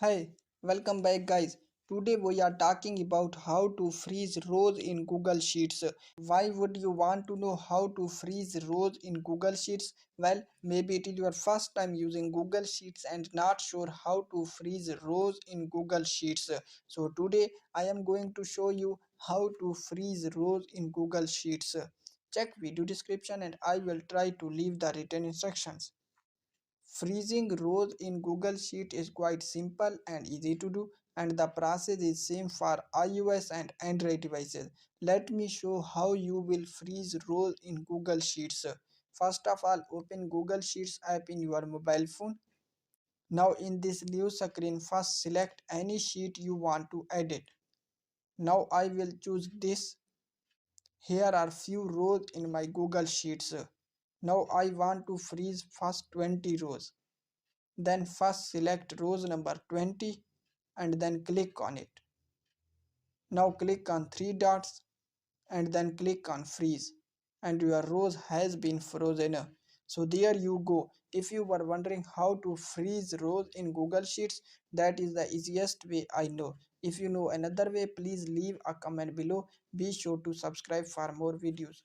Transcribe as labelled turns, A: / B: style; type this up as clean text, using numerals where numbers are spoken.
A: Hi, welcome back guys. Today we are talking about how to freeze rows in Google Sheets. Why would you want to know how to freeze rows in Google Sheets? Well, maybe it is your first time using Google Sheets and not sure how to freeze rows in Google Sheets. So today I am going to show you how to freeze rows in Google Sheets. Check video description and I will try to leave the written instructions. Freezing rows in Google Sheet is quite simple and easy to do, and the process is same for iOS and Android devices. Let me show how you will freeze rows in Google Sheets. First of all, open Google Sheets app in your mobile phone. Now in this new screen, first select any sheet you want to edit. Now I will choose this. Here are few rows in my Google Sheets. Now I want to freeze first 20 rows. Then first select rows number 20 and then click on it. Now click on three dots and then click on freeze and your rows has been frozen. So there you go. If you were wondering how to freeze rows in Google Sheets, that is the easiest way I know. If you know another way, please leave a comment below. Be sure to subscribe for more videos.